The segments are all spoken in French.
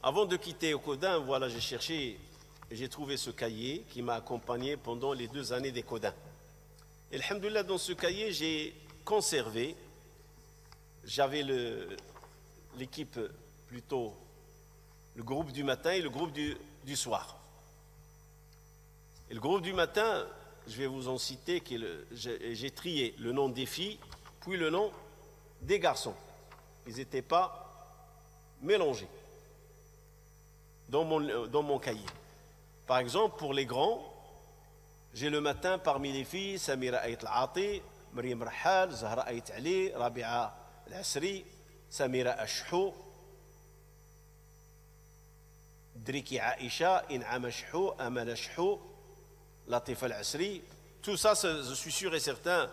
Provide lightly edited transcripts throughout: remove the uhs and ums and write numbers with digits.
Avant de quitter Codin, voilà, j'ai cherché et j'ai trouvé ce cahier qui m'a accompagné pendant les 2 années des Codins. Et alhamdoulilah, dans ce cahier, j'ai conservé, j'avais l'équipe plutôt, le groupe du matin et le groupe du soir. Et le groupe du matin, je vais vous en citer, j'ai trié le nom des filles, puis le nom des garçons. Ils n'étaient pas mélangés dans mon cahier. Par exemple, pour les grands, j'ai le matin parmi les filles Samira Ayt Al-Ati, Maryam Rahal, Zahra Ayt Ali, Rabi'a Al-Asri, Samira Ashhou, Driki Aisha, In'am Ashhou, Amal Ashhou, Latif Al-Asri. Tout ça, je suis sûr et certain,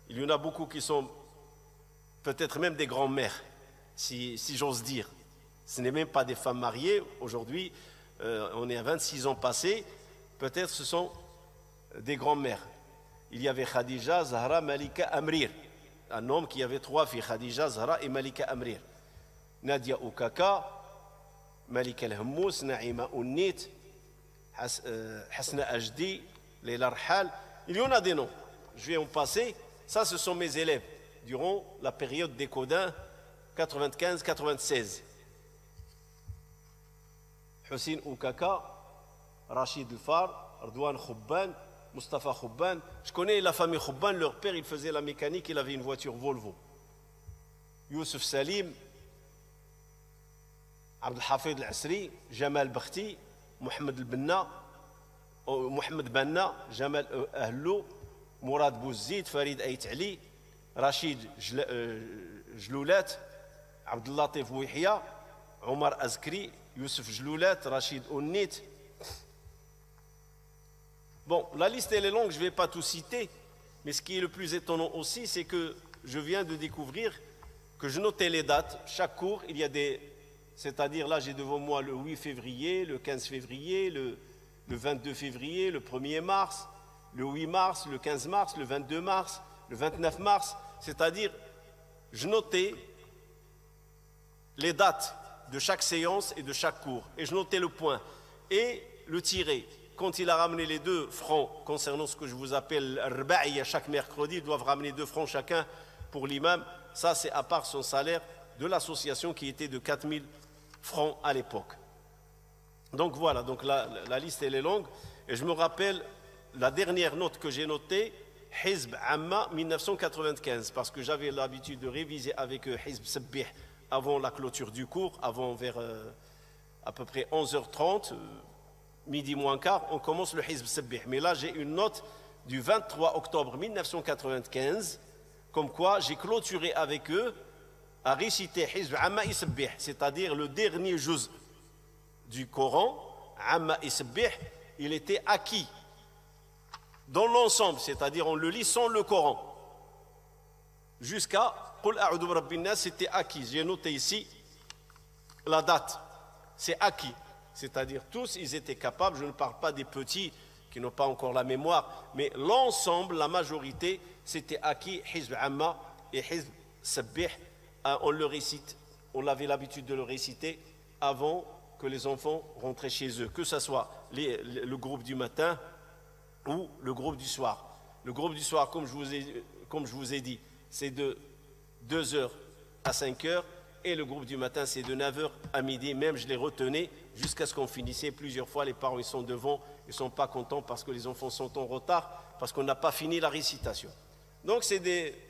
il y en a beaucoup qui sont peut-être même des grands-mères, si j'ose dire. Ce n'est même pas des femmes mariées. Aujourd'hui, on est à 26 ans passés, peut-être ce sont des grands-mères. Il y avait Khadija, Zahra, Malika, Amrir. Un homme qui avait 3 filles, Khadija, Zahra et Malika Amrir. Nadia Oukaka, Malika Al-Hammous, Naïma Ounit, Hasna Ajdi, Leila Rahal. Il y en a des noms. Je vais en passer. Ça, ce sont mes élèves durant la période des Codins 95-96. Hussein Oukaka, Rachid Elfar, Ardouane Khoubban, Mustafa Khoubban. Je connais la famille Khoubban, leur père il faisait la mécanique, il avait une voiture Volvo. Youssef Salim, Abdel Hafid Al-Asri, Jamal Bakhti, Mohamed Banna, Jamal Ahlou, Mourad Bouzid, Farid Ayt Ali, Rachid Jloulat, Abdel Latif Wihia, Omar Azkri, Youssef Jloulat, Rachid Ounit. Bon, la liste elle est longue, je ne vais pas tout citer, mais ce qui est le plus étonnant aussi, c'est que je viens de découvrir que je notais les dates. Chaque cours, il y a des... C'est-à-dire là, j'ai devant moi le 8 février, le 15 février, le 22 février, le 1er mars, le 8 mars, le 15 mars, le 22 mars, le 29 mars. C'est-à-dire, je notais les dates de chaque séance et de chaque cours. Et je notais le point. Et le tiré. Quand il a ramené les 2 francs, concernant ce que je vous appelle Rbaïa, chaque mercredi, ils doivent ramener 2 francs chacun pour l'imam. Ça, c'est à part son salaire de l'association qui était de 4000 francs à l'époque. Donc voilà, donc la liste elle est longue. Et je me rappelle la dernière note que j'ai notée, Hizb Amma 1995, parce que j'avais l'habitude de réviser avec eux Hizb Sabbih avant la clôture du cours, avant vers à peu près 11h30, midi moins quart, on commence le Hizb Sabbih. Mais là, j'ai une note du 23 octobre 1995, comme quoi j'ai clôturé avec eux à réciter Hizb Amma Isabbih, c'est-à-dire le dernier juz du Coran, Amma Isabbih, il était acquis dans l'ensemble, c'est-à-dire on le lit sans le Coran. Jusqu'à Qul a'udhu bi rabbin nas, c'était acquis. J'ai noté ici la date. C'est acquis. C'est-à-dire tous, ils étaient capables, je ne parle pas des petits qui n'ont pas encore la mémoire, mais l'ensemble, la majorité, c'était acquis, Hizb Amma et Hizb Sabbih. On le récite, on avait l'habitude de le réciter avant que les enfants rentraient chez eux, que ce soit le groupe du matin ou le groupe du soir. Le groupe du soir, comme je vous ai dit, c'est de 2h à 5h, et le groupe du matin, c'est de 9h à midi. Même je les retenais jusqu'à ce qu'on finissait. Plusieurs fois, les parents ils sont devant, ils ne sont pas contents parce que les enfants sont en retard, parce qu'on n'a pas fini la récitation. Donc c'est,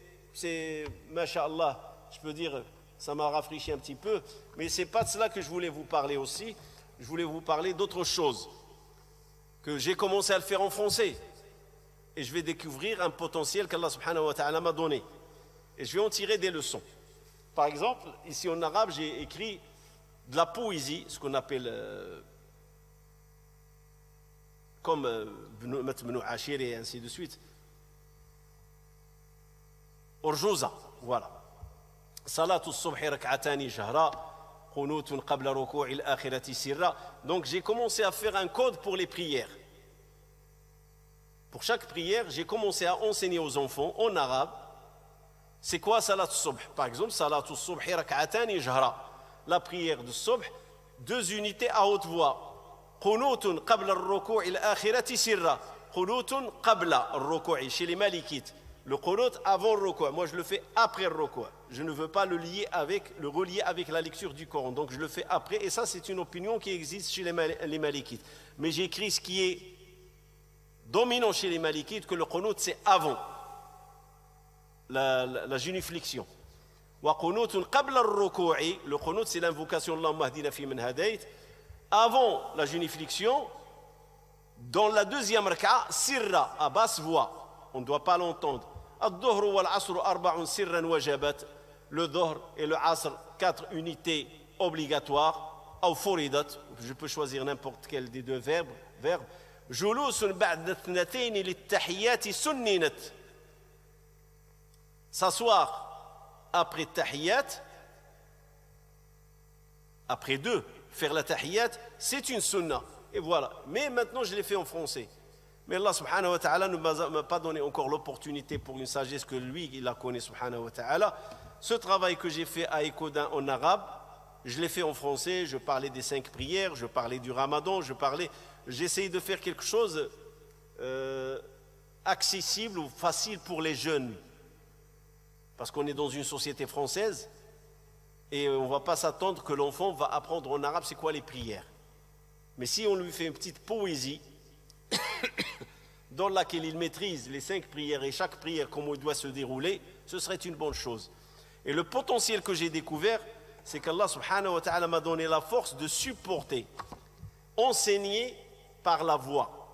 masha'Allah, je peux dire, ça m'a rafraîchi un petit peu, mais ce n'est pas de cela que je voulais vous parler aussi. Je voulais vous parler d'autre chose, que j'ai commencé à le faire en français, et je vais découvrir un potentiel qu'Allah subhanahu wa ta'ala m'a donné, et je vais en tirer des leçons. Par exemple, ici en arabe, j'ai écrit de la poésie, ce qu'on appelle comme Ibn Ashir et ainsi de suite. Urjuza, voilà. Salatu subhi rak'atani jahra, qunutun qabla ruku'il akhirati sirra. Donc j'ai commencé à faire un code pour les prières. Pour chaque prière, j'ai commencé à enseigner aux enfants en arabe. C'est quoi salat subh? Par exemple, salat subhi rak'atani jahra. La prière de subh, 2 unités à haute voix. Qunutun qabla al-ruku' al-akhirati sirra. Qunutun qabla al-ruku' chez les malikites. Le qunut avant le ruku'. Moi je le fais après le ruku'. Je ne veux pas le relier avec la lecture du Coran. Donc je le fais après. Et ça c'est une opinion qui existe chez les malikites. Mais j'écris ce qui est dominant chez les malikites, que le qunut c'est avant la génuflexion. Wa qunutun qabla al-ruku'i. Le qunut c'est l'invocation Allahumma hdina fi man hadayt. Avant la génuflexion, dans la deuxième raka'a, sirra, à basse voix. On ne doit pas l'entendre. Ad-dhuhr wal-asr arba'un sirran wajabat. Le dhuhr et le asr, 4 unités obligatoires. Ou furidat, je peux choisir n'importe quel des deux verbes. Julusun ba'da thnatayn lit-tahiyyat sunninat. S'asseoir après tahiyyat, après 2, faire la tahiyyat, c'est une sunna. Et voilà. Mais maintenant, je l'ai fait en français. Mais Allah subhanahu wa ta'ala ne m'a pas donné encore l'opportunité pour une sagesse que lui, il la connaît subhanahu wa ta'ala. Ce travail que j'ai fait à Ekoudin en arabe, je l'ai fait en français. Je parlais des 5 prières, je parlais du ramadan, j'essayais de faire quelque chose accessible ou facile pour les jeunes. Parce qu'on est dans une société française et on ne va pas s'attendre que l'enfant va apprendre en arabe c'est quoi les prières. Mais si on lui fait une petite poésie dans laquelle il maîtrise les 5 prières et chaque prière comment il doit se dérouler, ce serait une bonne chose. Et le potentiel que j'ai découvert, c'est qu'Allah subhanahu wa ta'ala m'a donné la force de supporter, enseigner par la voix,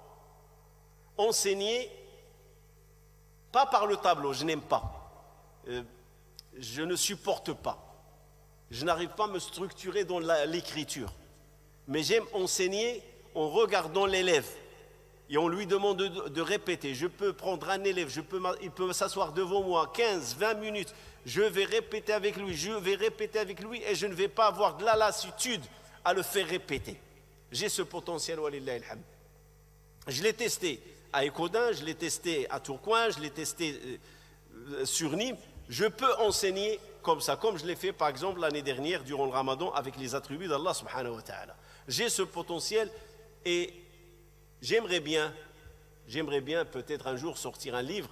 enseigner pas par le tableau, je n'aime pas, je ne supporte pas, je n'arrive pas à me structurer dans l'écriture. Mais j'aime enseigner en regardant l'élève et on lui demande de répéter. Je peux prendre un élève, il peut s'asseoir devant moi 15, 20 minutes, je vais répéter avec lui et je ne vais pas avoir de la lassitude à le faire répéter. J'ai ce potentiel, walillahi alhamd. Je l'ai testé à Ekoudin, je l'ai testé à Tourcoing, je l'ai testé sur Nîmes. Je peux enseigner comme ça, comme je l'ai fait par exemple l'année dernière durant le Ramadan avec les attributs d'Allah subhanahu wa ta'ala. J'ai ce potentiel et j'aimerais bien peut-être un jour sortir un livre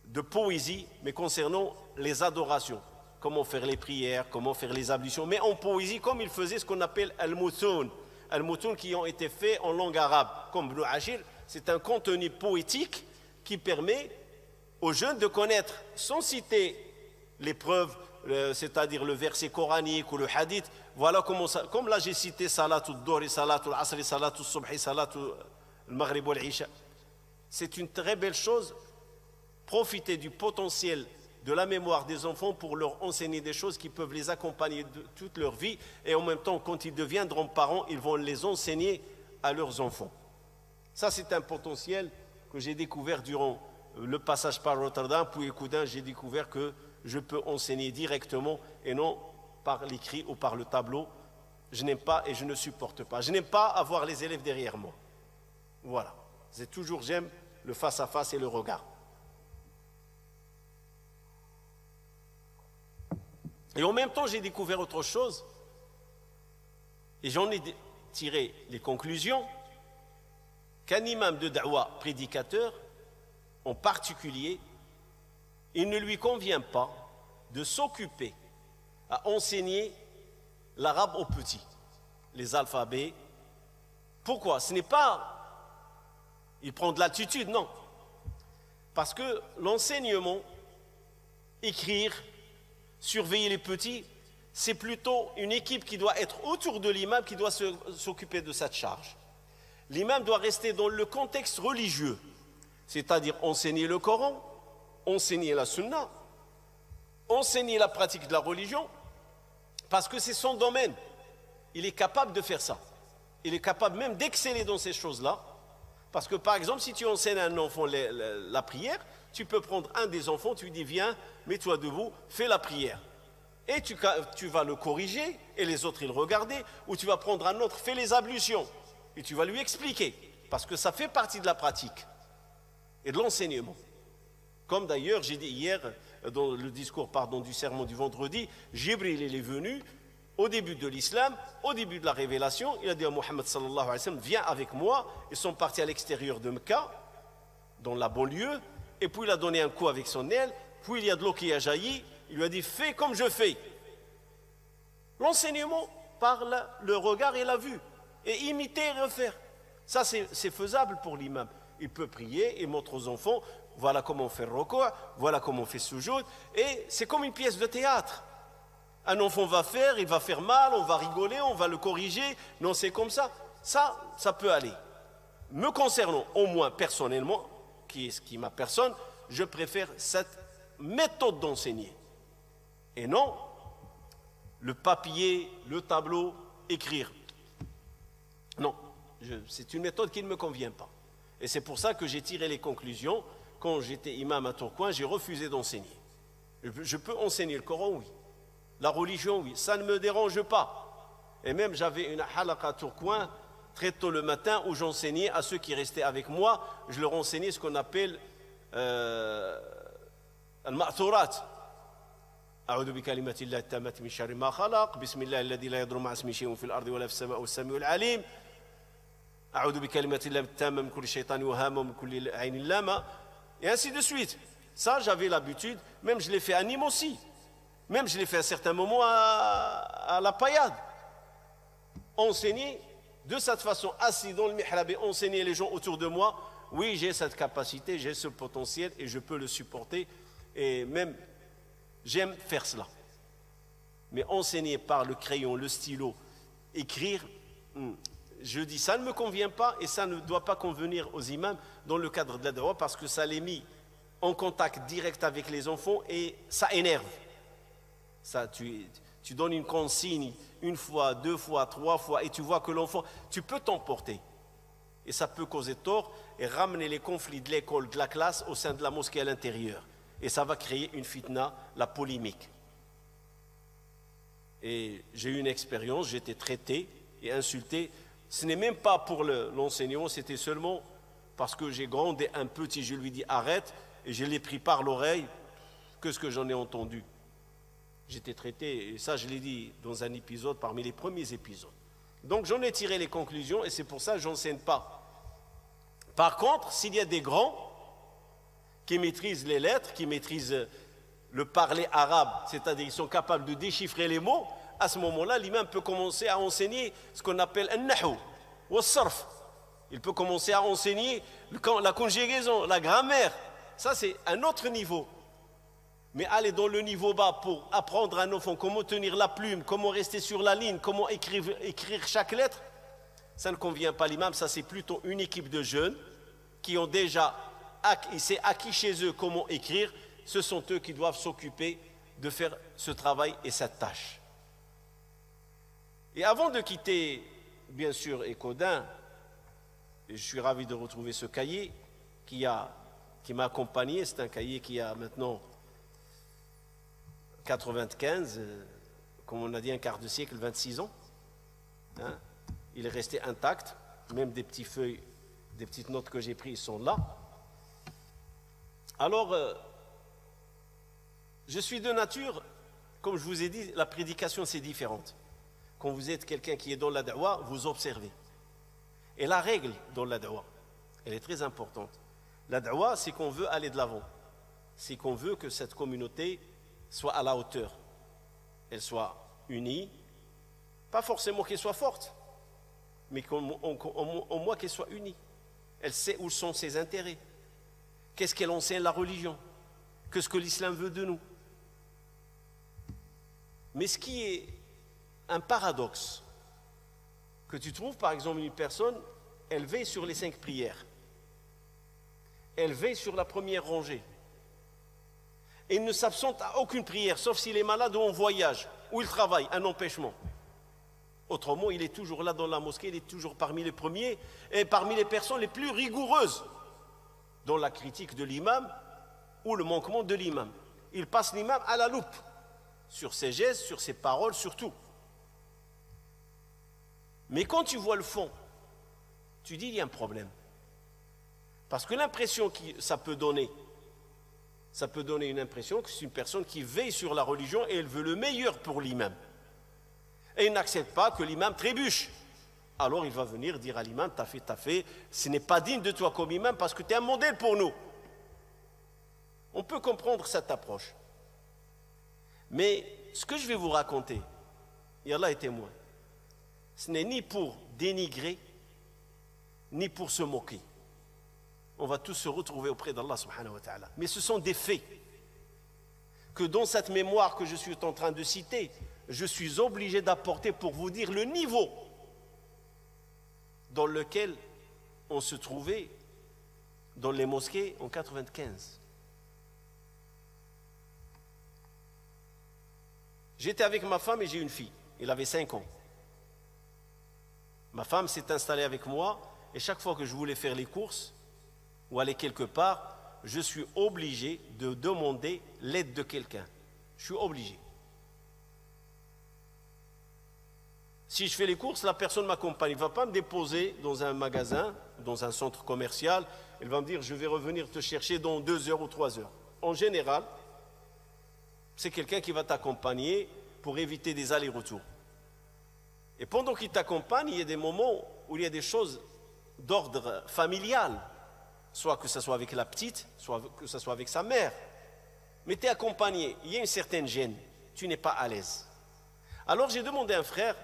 de poésie, mais concernant les adorations. Comment faire les prières, comment faire les ablutions, mais en poésie comme il faisait ce qu'on appelle al-mutun. Al-mutun qui ont été faits en langue arabe. Comme Ibn Ashir, c'est un contenu poétique qui permet aux jeunes de connaître, sans citer les preuves, c'est-à-dire le verset coranique ou le hadith. Voilà comment ça, comme là j'ai cité salatul dhuhr, salatul asr, salatul subh, salatul maghrib wal isha. C'est une très belle chose. Profiter du potentiel de la mémoire des enfants pour leur enseigner des choses qui peuvent les accompagner de toute leur vie et en même temps quand ils deviendront parents, ils vont les enseigner à leurs enfants. Ça c'est un potentiel que j'ai découvert durant le passage par Rotterdam, puis Ekoudin, j'ai découvert que je peux enseigner directement et non par l'écrit ou par le tableau. Je n'aime pas et je ne supporte pas. Je n'aime pas avoir les élèves derrière moi. Voilà. J'aime le face-à-face et le regard. Et en même temps, j'ai découvert autre chose et j'en ai tiré les conclusions qu'un imam de da'wa prédicateur, en particulier, il ne lui convient pas de s'occuper à enseigner l'arabe aux petits, les alphabets. Pourquoi? Ce n'est pas, il prend de l'altitude, non. Parce que l'enseignement, écrire, surveiller les petits, c'est plutôt une équipe qui doit être autour de l'imam qui doit s'occuper de cette charge. L'imam doit rester dans le contexte religieux, c'est-à-dire enseigner le Coran, enseigner la sunna, enseigner la pratique de la religion, parce que c'est son domaine. Il est capable de faire ça. Il est capable même d'exceller dans ces choses-là. Parce que par exemple, si tu enseignes à un enfant la prière, tu peux prendre un des enfants, tu lui dis viens, mets-toi debout, fais la prière. Et tu vas le corriger, et les autres ils le regarder, ou tu vas prendre un autre, fais les ablutions, et tu vas lui expliquer. Parce que ça fait partie de la pratique et de l'enseignement. Comme d'ailleurs, j'ai dit hier, dans le discours du sermon du vendredi, Jibril il est venu Au début de l'islam, au début de la révélation, il a dit à Mohammed sallallahu alayhi wa sallam, viens avec moi. Ils sont partis à l'extérieur de Mecca, dans la banlieue, et puis il a donné un coup avec son aile, puis il y a de l'eau qui a jailli, il lui a dit, fais comme je fais. L'enseignement par le regard et la vue, et imiter et refaire. Ça, c'est faisable pour l'imam. Il peut prier, il montre aux enfants, voilà comment on fait le recours, voilà comment on fait sujoud, et c'est comme une pièce de théâtre. Un enfant va faire, il va faire mal, on va rigoler, on va le corriger, non c'est comme ça. Ça peut aller. Me concernant, au moins personnellement, qui est ma personne, je préfère cette méthode d'enseigner. Et non, le papier, le tableau, écrire. Non, c'est une méthode qui ne me convient pas. Et c'est pour ça que j'ai tiré les conclusions. Quand j'étais imam à Tourcoing, j'ai refusé d'enseigner. Je peux enseigner le Coran, oui. La religion, oui, ça ne me dérange pas. Et même j'avais une halaqa à Tourcoing très tôt le matin où j'enseignais à ceux qui restaient avec moi, je leur enseignais ce qu'on appelle al-ma'thurat. أعوذ بكلمات الله التامة من شر ما خلق بسم الله الذي لا يضر مع اسمه شيء في الأرض ولا في السماء والسميع العليم أعوذ بكلمات الله التامة من كل شيطان وهامة ومن كل عين لامة et ainsi de suite. Ça j'avais l'habitude, même je l'ai fait à Nîmes aussi. Même je l'ai fait à certains moments à la Paillade. Enseigner de cette façon, assis dans le mihrab et enseigner les gens autour de moi, oui, j'ai cette capacité, j'ai ce potentiel et je peux le supporter. Et même, j'aime faire cela. Mais enseigner par le crayon, le stylo, écrire, je dis ça ne me convient pas et ça ne doit pas convenir aux imams dans le cadre de la dawa parce que ça les met en contact direct avec les enfants et ça énerve. Ça, tu donnes une consigne une fois, deux fois, trois fois et tu vois que l'enfant, tu peux t'emporter. Et ça peut causer tort et ramener les conflits de l'école, de la classe au sein de la mosquée à l'intérieur. Et ça va créer une fitna, la polémique. Et j'ai eu une expérience, j'ai été traité et insulté. Ce n'est même pas pour l'enseignement, c'était seulement parce que j'ai grondé un petit, je lui dis arrête et je l'ai pris par l'oreille. Qu'est-ce que j'en ai entendu? J'étais traité, et ça je l'ai dit dans un épisode, parmi les premiers épisodes. Donc j'en ai tiré les conclusions et c'est pour ça que je n'enseigne pas. Par contre, s'il y a des grands qui maîtrisent les lettres, qui maîtrisent le parler arabe, c'est-à-dire qu'ils sont capables de déchiffrer les mots, à ce moment-là, l'imam peut commencer à enseigner ce qu'on appelle un nahu ou sarf. Il peut commencer à enseigner la conjugaison, la grammaire. Ça c'est un autre niveau. Mais aller dans le niveau bas pour apprendre à un enfant comment tenir la plume, comment rester sur la ligne, comment écrire chaque lettre, ça ne convient pas à l'imam. Ça c'est plutôt une équipe de jeunes qui ont déjà acquis chez eux comment écrire. Ce sont eux qui doivent s'occuper de faire ce travail et cette tâche. Et avant de quitter, bien sûr, Écodin, je suis ravi de retrouver ce cahier qui m'a accompagné. C'est un cahier qui a maintenant 95, comme on a dit, un quart de siècle, 26 ans. Hein? Il est resté intact, même des petites feuilles, des petites notes que j'ai prises sont là. Alors, je suis de nature, comme je vous ai dit, la prédication c'est différente. Quand vous êtes quelqu'un qui est dans la da'wa, vous observez. Et la règle dans la da'wa, elle est très importante. La da'wa, c'est qu'on veut aller de l'avant. C'est qu'on veut que cette communauté soit à la hauteur, elle soit unie, pas forcément qu'elle soit forte, mais au moins qu'elle soit unie. Elle sait où sont ses intérêts, qu'est-ce qu'elle enseigne la religion, qu'est-ce que l'islam veut de nous. Mais ce qui est un paradoxe, que tu trouves par exemple une personne, elle veille sur les 5 prières, elle veille sur la première rangée, et il ne s'absente à aucune prière, sauf s'il est malade ou en voyage, ou il travaille, un empêchement. Autrement, il est toujours là dans la mosquée, il est toujours parmi les premiers, et parmi les personnes les plus rigoureuses dans la critique de l'imam ou le manquement de l'imam. Il passe l'imam à la loupe, sur ses gestes, sur ses paroles, sur tout. Mais quand tu vois le fond, tu dis il y a un problème. Parce que l'impression que ça peut donner une impression que c'est une personne qui veille sur la religion et elle veut le meilleur pour l'imam. Et il n'accepte pas que l'imam trébuche. Alors il va venir dire à l'imam, t'as fait, ce n'est pas digne de toi comme imam parce que tu es un modèle pour nous. On peut comprendre cette approche. Mais ce que je vais vous raconter, et Allah est témoin, ce n'est ni pour dénigrer, ni pour se moquer. On va tous se retrouver auprès d'Allah subhanahu wa ta'ala. Mais ce sont des faits que dans cette mémoire que je suis en train de citer, je suis obligé d'apporter pour vous dire le niveau dans lequel on se trouvait dans les mosquées en 95. J'étais avec ma femme et j'ai une fille. Elle avait 5 ans. Ma femme s'est installée avec moi et chaque fois que je voulais faire les courses ou aller quelque part, je suis obligé de demander l'aide de quelqu'un. Je suis obligé. Si je fais les courses, la personne m'accompagne. Il ne va pas me déposer dans un magasin, dans un centre commercial. Elle va me dire, je vais revenir te chercher dans 2 heures ou 3 heures. En général, c'est quelqu'un qui va t'accompagner pour éviter des allers-retours. Et pendant qu'il t'accompagne, il y a des moments où il y a des choses d'ordre familial. Soit que ce soit avec la petite, soit que ce soit avec sa mère. Mais tu es accompagné, il y a une certaine gêne. Tu n'es pas à l'aise. Alors j'ai demandé à un frère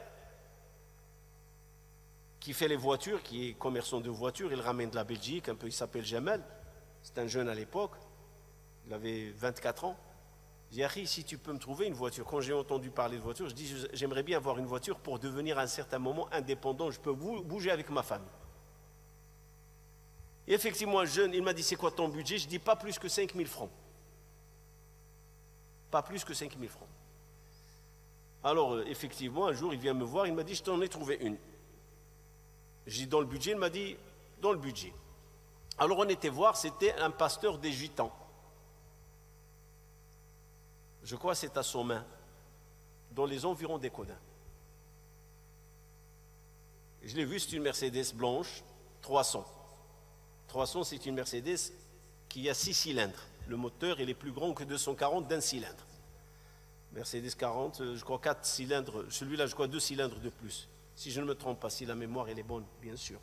qui fait les voitures, qui est commerçant de voitures, il ramène de la Belgique, un peu, il s'appelle Jamel, c'est un jeune à l'époque, il avait 24 ans. Je dis, Harry, si tu peux me trouver une voiture. Quand j'ai entendu parler de voiture, je dis, j'aimerais bien avoir une voiture pour devenir à un certain moment indépendant, je peux bouger avec ma famille. Et effectivement, un jeune, il m'a dit, c'est quoi ton budget? Je dis, pas plus que 5 000 francs. Pas plus que 5 000 francs. Alors, effectivement, un jour, il vient me voir, il m'a dit, je t'en ai trouvé une. J'ai dit, dans le budget? Il m'a dit, dans le budget. Alors, on était voir, c'était un pasteur des Gitans. Je crois que c'est à son main, dans les environs des Codins. Je l'ai vu, c'est une Mercedes blanche, 300. 300, c'est une Mercedes qui a 6 cylindres. Le moteur, il est plus grand que 240 d'un cylindre. Mercedes 40, je crois 4 cylindres. Celui-là, je crois 2 cylindres de plus. Si je ne me trompe pas, si la mémoire elle est bonne, bien sûr.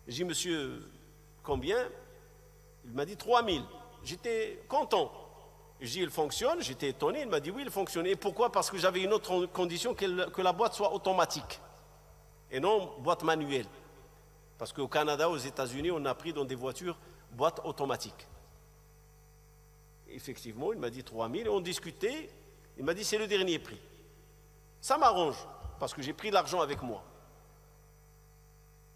J'ai dit, monsieur, combien? Il m'a dit 3 000. J'étais content. J'ai dit, il fonctionne. J'étais étonné. Il m'a dit, oui, il fonctionne. Et pourquoi? Parce que j'avais une autre condition, que la boîte soit automatique et non boîte manuelle. Parce qu'au Canada, aux États-Unis, on a pris dans des voitures boîte automatique. Effectivement, il m'a dit 3 000. On discutait. Il m'a dit, c'est le dernier prix. Ça m'arrange, parce que j'ai pris l'argent avec moi.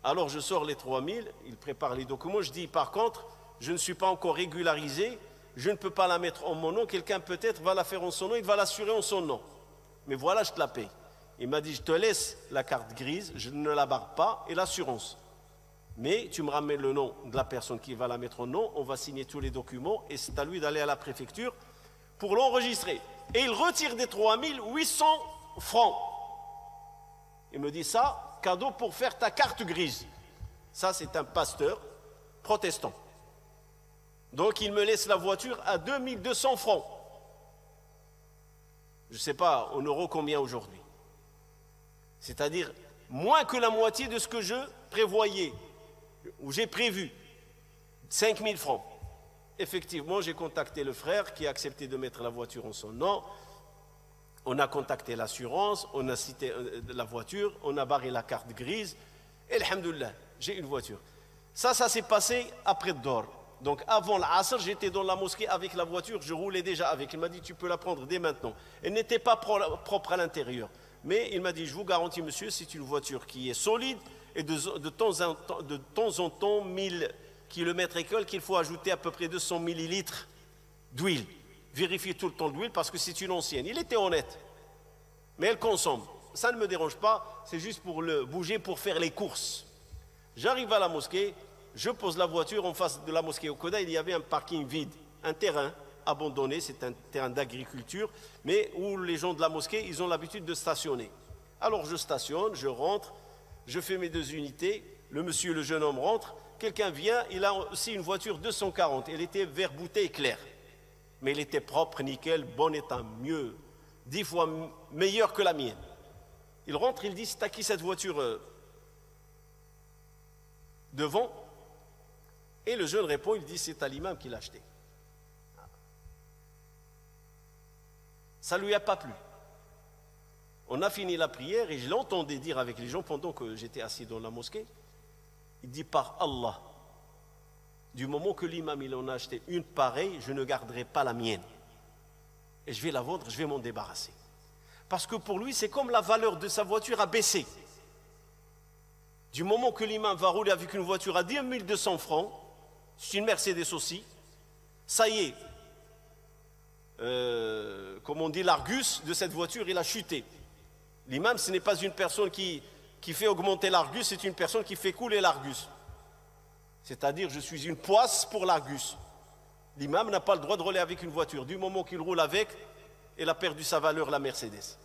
Alors je sors les 3 000, il prépare les documents. Je dis, par contre, je ne suis pas encore régularisé. Je ne peux pas la mettre en mon nom. Quelqu'un peut-être va la faire en son nom. Il va l'assurer en son nom. Mais voilà, je te la paye. Il m'a dit, je te laisse la carte grise. Je ne la barre pas et l'assurance. Mais tu me ramènes le nom de la personne qui va la mettre en nom. On va signer tous les documents et c'est à lui d'aller à la préfecture pour l'enregistrer. Et il retire des 3 800 francs. Il me dit ça, cadeau pour faire ta carte grise. Ça, c'est un pasteur protestant. Donc, il me laisse la voiture à 2 200 francs. Je ne sais pas en euros combien aujourd'hui. C'est-à-dire moins que la moitié de ce que je prévoyais, ou j'ai prévu. 5 000 francs. Effectivement, j'ai contacté le frère qui a accepté de mettre la voiture en son nom. On a contacté l'assurance, on a cité la voiture, on a barré la carte grise. Et alhamdoulilah, j'ai une voiture. Ça s'est passé après Dor. Donc avant l'Asr, j'étais dans la mosquée avec la voiture, je roulais déjà avec. Il m'a dit, tu peux la prendre dès maintenant. Elle n'était pas propre à l'intérieur. Mais il m'a dit, je vous garantis, monsieur, c'est une voiture qui est solide et de temps en temps, 1000 km/h, qu'il faut ajouter à peu près 200 millilitres d'huile. Vérifiez tout le temps l'huile parce que c'est une ancienne. Il était honnête. Mais elle consomme. Ça ne me dérange pas, c'est juste pour le bouger, pour faire les courses. J'arrive à la mosquée, je pose la voiture en face de la mosquée au Koda. Il y avait un parking vide, un terrain abandonné, c'est un terrain d'agriculture, mais où les gens de la mosquée, ils ont l'habitude de stationner. Alors je stationne, je rentre, je fais mes 2 unités, le monsieur, le jeune homme rentre, quelqu'un vient, il a aussi une voiture 240, elle était vert bouteille clair, mais elle était propre, nickel, bon état, mieux, 10 fois meilleure que la mienne. Il rentre, il dit, c'est à qui cette voiture devant? Et le jeune répond, il dit, c'est à l'imam qui l'a acheté. Ça ne lui a pas plu. On a fini la prière et je l'entendais dire avec les gens pendant que j'étais assis dans la mosquée. Il dit, par Allah, du moment que l'imam il en a acheté une pareille, je ne garderai pas la mienne. Et je vais la vendre, je vais m'en débarrasser. Parce que pour lui, c'est comme la valeur de sa voiture a baissé. Du moment que l'imam va rouler avec une voiture à 10 200 francs, c'est une Mercedes aussi, ça y est, comme on dit, l'Argus de cette voiture, il a chuté. L'imam, ce n'est pas une personne qui fait augmenter l'Argus, c'est une personne qui fait couler l'Argus. C'est-à-dire, je suis une poisse pour l'Argus. L'imam n'a pas le droit de rouler avec une voiture. Du moment qu'il roule avec, il a perdu sa valeur, la Mercedes.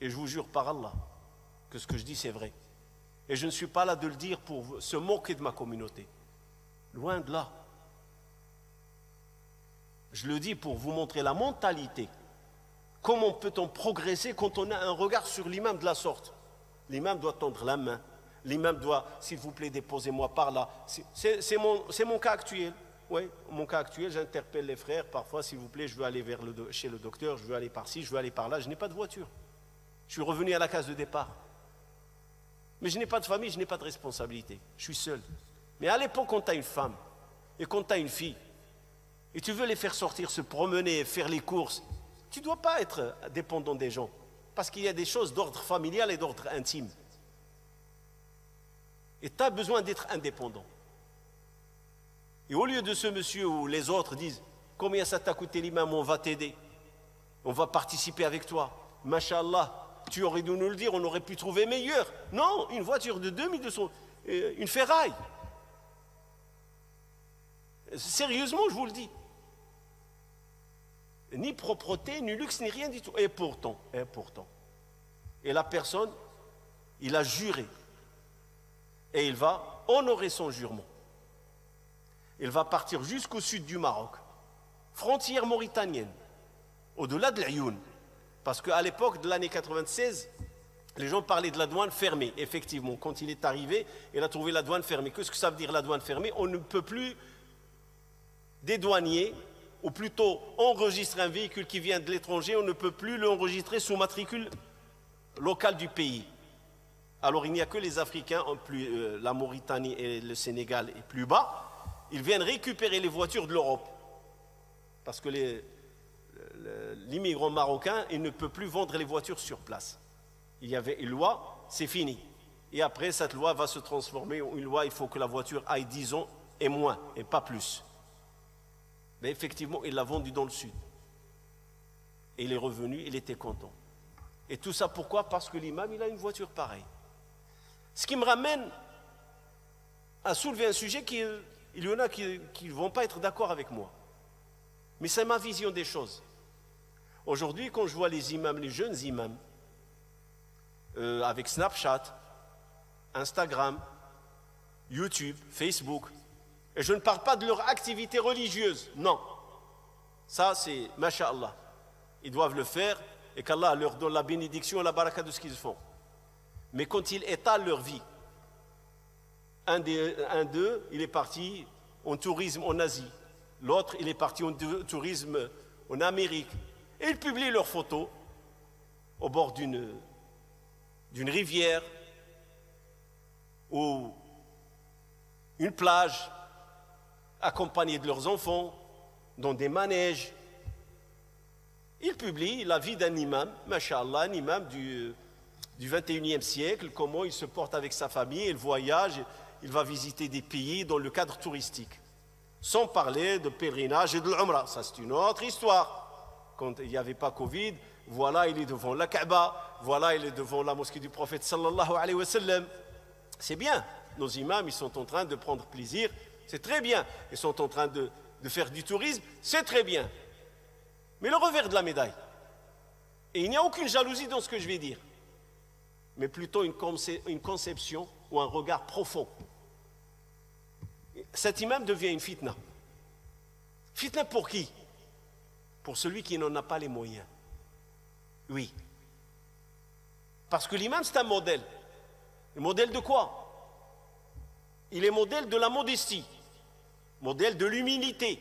Et je vous jure par Allah que ce que je dis, c'est vrai. Et je ne suis pas là de le dire pour se moquer de ma communauté. Loin de là. Je le dis pour vous montrer la mentalité. Comment peut-on progresser quand on a un regard sur l'imam de la sorte? L'imam doit tendre la main. L'imam doit, s'il vous plaît, déposez-moi par là. C'est mon cas actuel. Oui, mon cas actuel, j'interpelle les frères. Parfois, s'il vous plaît, je veux aller chez le docteur, je veux aller par-ci, je veux aller par là. Je n'ai pas de voiture. Je suis revenu à la case de départ. Mais je n'ai pas de famille, je n'ai pas de responsabilité. Je suis seul. Mais à l'époque, quand tu as une femme et quand tu as une fille, et tu veux les faire sortir, se promener, faire les courses, tu ne dois pas être dépendant des gens. Parce qu'il y a des choses d'ordre familial et d'ordre intime. Et tu as besoin d'être indépendant. Et au lieu de ce monsieur où les autres disent « Combien ça t'a coûté l'imam, on va t'aider. On va participer avec toi. Masha'Allah, tu aurais dû nous le dire, on aurait pu trouver meilleur. » Non, une voiture de 2200, une Ferrari. Sérieusement, je vous le dis. Ni propreté, ni luxe, ni rien du tout. Et pourtant. Et la personne, il a juré. Et il va honorer son jurement. Il va partir jusqu'au sud du Maroc, frontière mauritanienne, au-delà de l'Ayoun. Parce qu'à l'époque de l'année 96, les gens parlaient de la douane fermée. Effectivement, quand il est arrivé, il a trouvé la douane fermée. Qu'est-ce que ça veut dire la douane fermée? On ne peut plus dédouanier, ou plutôt enregistrer un véhicule qui vient de l'étranger, on ne peut plus l'enregistrer sous matricule locale du pays. Alors il n'y a que les Africains, la Mauritanie et le Sénégal et plus bas, ils viennent récupérer les voitures de l'Europe. Parce que l'immigrant marocain, il ne peut plus vendre les voitures sur place. Il y avait une loi, c'est fini. Et après, cette loi va se transformer en une loi, il faut que la voiture aille 10 ans et moins, et pas plus. Mais effectivement, il l'a vendu dans le sud. Et il est revenu, il était content. Et tout ça pourquoi? Parce que l'imam, il a une voiture pareille. Ce qui me ramène à soulever un sujet il y en a qui ne vont pas être d'accord avec moi. Mais c'est ma vision des choses. Aujourd'hui, quand je vois les imams, les jeunes imams, avec Snapchat, Instagram, YouTube, Facebook, et je ne parle pas de leur activité religieuse, non. Ça, c'est masha'Allah. Ils doivent le faire et qu'Allah leur donne la bénédiction et la baraka de ce qu'ils font. Mais quand ils étalent leur vie, un d'eux, il est parti en tourisme en Asie. L'autre, il est parti en tourisme en Amérique. Et ils publient leurs photos au bord d'une rivière ou une plage, accompagnés de leurs enfants, dans des manèges. Ils publient la vie d'un imam, masha'Allah, un imam du 21e siècle, comment il se porte avec sa famille, il voyage, il va visiter des pays dans le cadre touristique. Sans parler de pèlerinage et de l'Umrah, ça c'est une autre histoire. Quand il n'y avait pas Covid, voilà, il est devant la Kaaba, voilà, il est devant la mosquée du prophète sallallahu alayhi wa sallam. C'est bien, nos imams, ils sont en train de prendre plaisir, c'est très bien. Ils sont en train de faire du tourisme, c'est très bien. Mais le revers de la médaille, et il n'y a aucune jalousie dans ce que je vais dire, mais plutôt une conception ou un regard profond. Cet imam devient une fitna. Fitna pour qui? Pour celui qui n'en a pas les moyens. Oui. Parce que l'imam, c'est un modèle. Un modèle de quoi? Il est modèle de la modestie, modèle de l'humilité.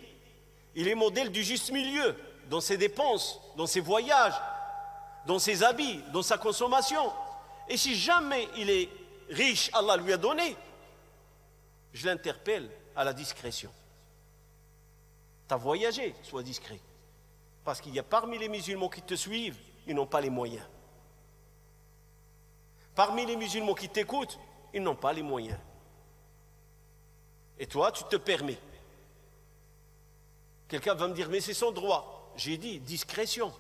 Il est modèle du juste milieu dans ses dépenses, dans ses voyages, dans ses habits, dans sa consommation. Et si jamais il est riche, Allah lui a donné, je l'interpelle à la discrétion. Tu as voyagé, sois discret. Parce qu'il y a parmi les musulmans qui te suivent, ils n'ont pas les moyens. Parmi les musulmans qui t'écoutent, ils n'ont pas les moyens. Et toi, tu te permets. Quelqu'un va me dire, mais c'est son droit. J'ai dit, discrétion.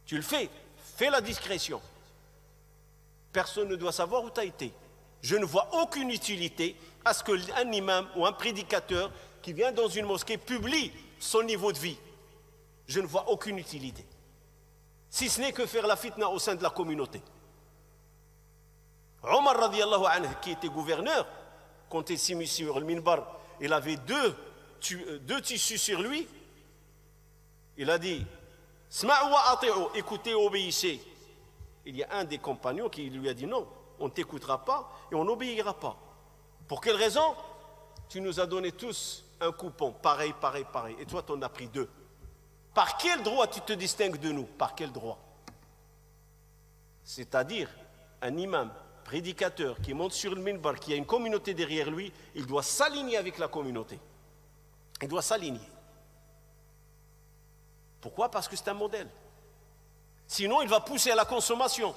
Tu le fais, fais la discrétion. Personne ne doit savoir où tu as été. Je ne vois aucune utilité à ce qu'un imam ou un prédicateur qui vient dans une mosquée publie son niveau de vie. Je ne vois aucune utilité. Si ce n'est que faire la fitna au sein de la communauté. Omar radiallahu anhu, qui était gouverneur, quand il s'est mis sur le minbar, il avait deux tissus sur lui. Il a dit, Sma'u wa ati'u, écoutez, obéissez. Il y a un des compagnons qui lui a dit non, on ne t'écoutera pas et on n'obéira pas. Pour quelle raison? Tu nous as donné tous un coupon, pareil, pareil, pareil, et toi tu en as pris 2. Par quel droit tu te distingues de nous? Par quel droit? C'est-à-dire, un imam, prédicateur, qui monte sur le minbar, qui a une communauté derrière lui, il doit s'aligner avec la communauté. Il doit s'aligner. Pourquoi? Parce que c'est un modèle. Sinon, il va pousser à la consommation.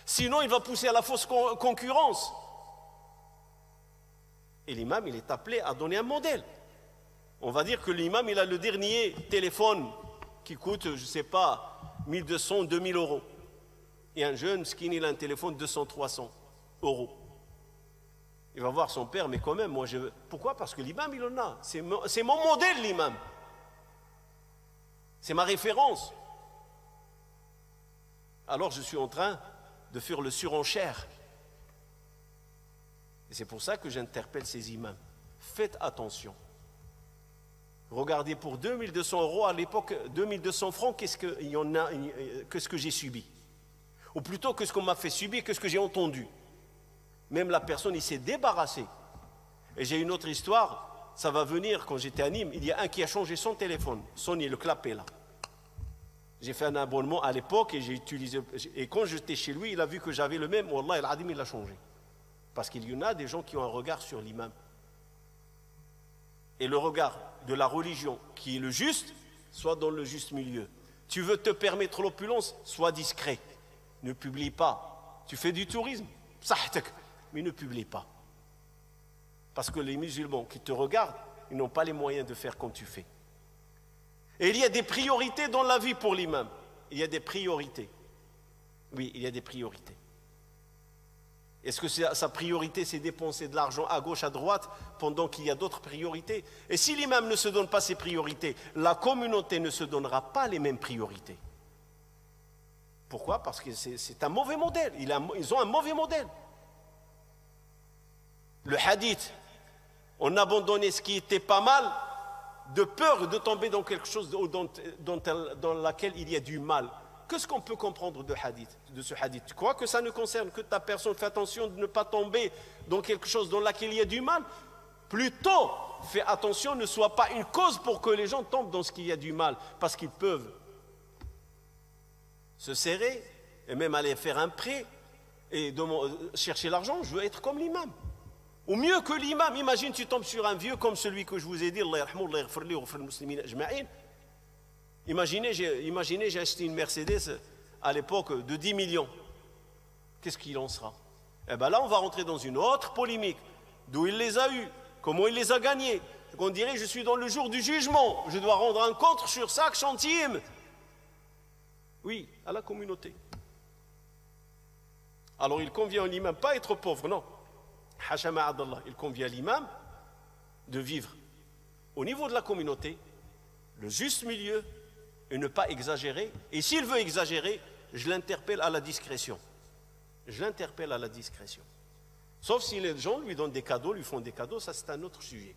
Sinon, il va pousser à la fausse concurrence. Et l'imam, il est appelé à donner un modèle. On va dire que l'imam, il a le dernier téléphone qui coûte, je ne sais pas, 1200, 2000 euros. Et un jeune skin, il a un téléphone de 200, 300 euros. Il va voir son père, mais quand même, moi je veux. Pourquoi? Parce que l'imam, il en a. C'est mon modèle, l'imam. C'est ma référence. Alors je suis en train de faire le surenchère. Et c'est pour ça que j'interpelle ces imams. Faites attention. Regardez, pour 2200 euros, à l'époque, 2200 francs, qu'est-ce que j'ai subi? Ou plutôt, qu'est-ce qu'on m'a fait subir, qu'est-ce que j'ai entendu? Même la personne, il s'est débarrassé. Et j'ai une autre histoire, ça va venir quand j'étais à Nîmes. Il y a un qui a changé son téléphone, sonné le clapet là. J'ai fait un abonnement à l'époque et j'ai utilisé. Et quand j'étais chez lui, il a vu que j'avais le même. Wallah, al-Adim, il l'a changé. Parce qu'il y en a des gens qui ont un regard sur l'imam. Et le regard de la religion qui est le juste, soit dans le juste milieu. Tu veux te permettre l'opulence, sois discret. Ne publie pas. Tu fais du tourisme, mais ne publie pas. Parce que les musulmans qui te regardent, ils n'ont pas les moyens de faire comme tu fais. Et il y a des priorités dans la vie pour l'imam. Il y a des priorités. Oui, il y a des priorités. Est-ce que sa priorité, c'est dépenser de l'argent à gauche, à droite, pendant qu'il y a d'autres priorités? Et si l'imam ne se donne pas ses priorités, la communauté ne se donnera pas les mêmes priorités. Pourquoi? Parce que c'est un mauvais modèle. Ils ont un mauvais modèle. Le hadith, on abandonnait ce qui était pas mal, de peur de tomber dans quelque chose dans laquelle il y a du mal. Qu'est-ce qu'on peut comprendre de ce hadith? Tu crois que ça ne concerne que ta personne? Fais attention de ne pas tomber dans quelque chose dans laquelle il y a du mal. Plutôt, fais attention, ne sois pas une cause pour que les gens tombent dans ce qu'il y a du mal. Parce qu'ils peuvent se serrer et même aller faire un prêt et chercher l'argent. Je veux être comme l'imam. Ou mieux que l'imam. Imagine, tu tombes sur un vieux comme celui que je vous ai dit. Imaginez, j'ai acheté une Mercedes à l'époque de 10 millions. Qu'est-ce qu'il en sera? Eh bien là, on va rentrer dans une autre polémique. D'où il les a eus? Comment il les a gagnés? On dirait, je suis dans le jour du jugement. Je dois rendre un compte sur chaque centime. Oui, à la communauté. Alors il convient à l'imam, pas être pauvre, non. Hachama Abdallah, il convient à l'imam de vivre au niveau de la communauté, le juste milieu, et ne pas exagérer. Et s'il veut exagérer, je l'interpelle à la discrétion. Je l'interpelle à la discrétion. Sauf si les gens lui donnent des cadeaux, lui font des cadeaux, ça c'est un autre sujet.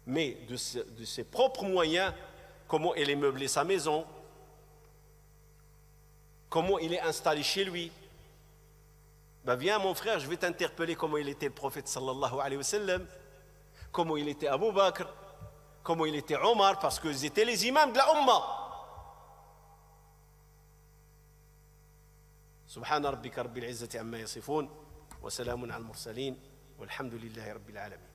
Mais de ses propres moyens, comment elle est meublée sa maison, comment il est installé chez lui. Ben viens mon frère, je vais t'interpeller comment il était le prophète sallallahu alayhi wa sallam, comment il était Abu Bakr, comment il était Omar, parce qu'ils étaient les imams de la Ummah. سبحان ربك رب العزة عما يصفون وسلام على المرسلين والحمد لله رب العالمين.